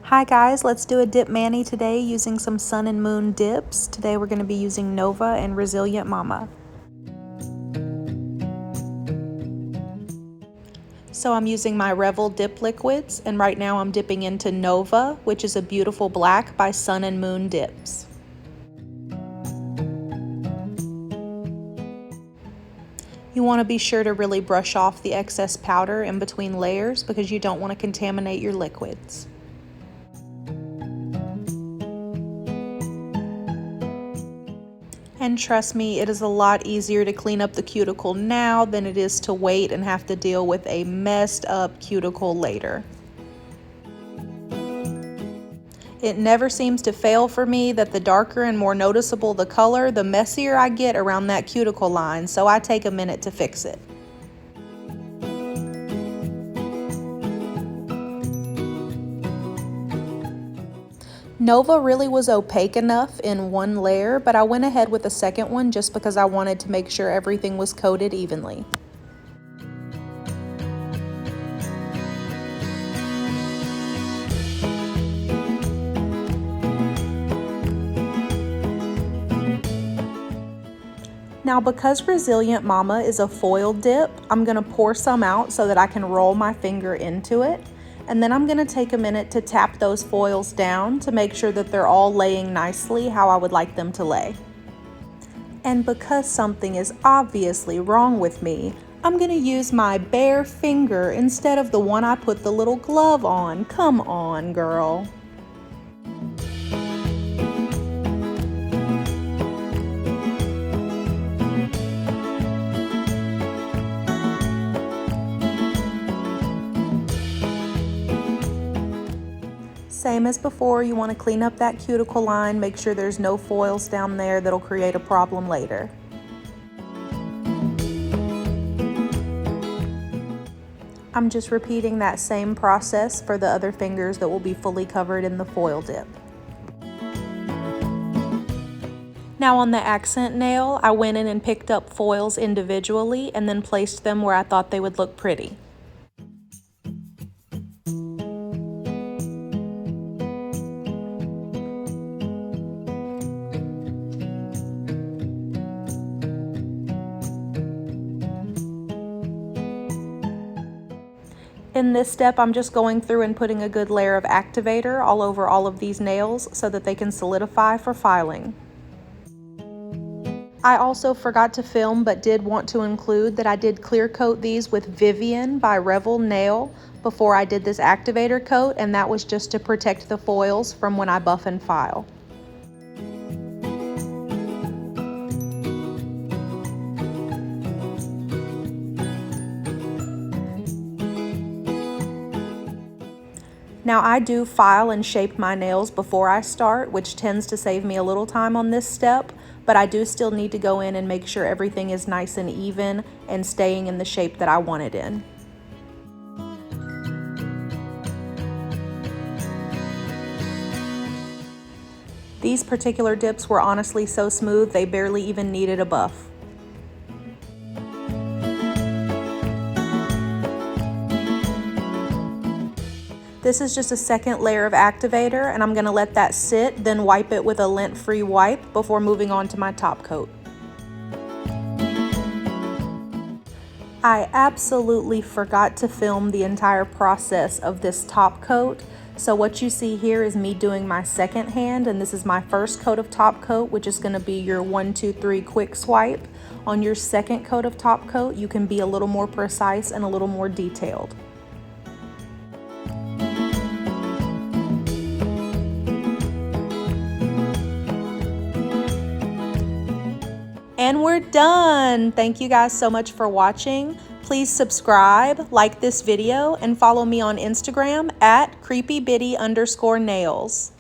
Hi guys, let's do a dip mani today using some Sun and Moon dips. Today we're going to be using Nova and Resilient Mama. So I'm using my Revel dip liquids, and right now I'm dipping into Nova, which is a beautiful black by Sun and Moon Dips. You want to be sure to really brush off the excess powder in between layers because you don't want to contaminate your liquids. And trust me, it is a lot easier to clean up the cuticle now than it is to wait and have to deal with a messed up cuticle later. It never seems to fail for me that the darker and more noticeable the color, the messier I get around that cuticle line, so I take a minute to fix it. Nova really was opaque enough in one layer, but I went ahead with a second one just because I wanted to make sure everything was coated evenly. Now, because Resilient Mama is a foil dip, I'm going to pour some out so that I can roll my finger into it. And then I'm going to take a minute to tap those foils down to make sure that they're all laying nicely how I would like them to lay. And because something is obviously wrong with me, I'm going to use my bare finger instead of the one I put the little glove on. Come on, girl. Same as before, you want to clean up that cuticle line, make sure there's no foils down there that'll create a problem later. I'm just repeating that same process for the other fingers that will be fully covered in the foil dip. Now on the accent nail, I went in and picked up foils individually and then placed them where I thought they would look pretty. In this step, I'm just going through and putting a good layer of activator all over all of these nails so that they can solidify for filing. I also forgot to film but did want to include that I did clear coat these with Vivien by Revel Nail before I did this activator coat, and that was just to protect the foils from when I buff and file. Now I do file and shape my nails before I start, which tends to save me a little time on this step, but I do still need to go in and make sure everything is nice and even and staying in the shape that I want it in. These particular dips were honestly so smooth they barely even needed a buff. This is just a second layer of activator, and I'm going to let that sit, then wipe it with a lint-free wipe before moving on to my top coat. I absolutely forgot to film the entire process of this top coat, so what you see here is me doing my second hand, and this is my first coat of top coat, which is going to be your 1, 2, 3 quick swipe. On your second coat of top coat, you can be a little more precise and a little more detailed. And we're done. Thank you guys so much for watching. Please subscribe, like this video, and follow me on Instagram at creepybitty_nails.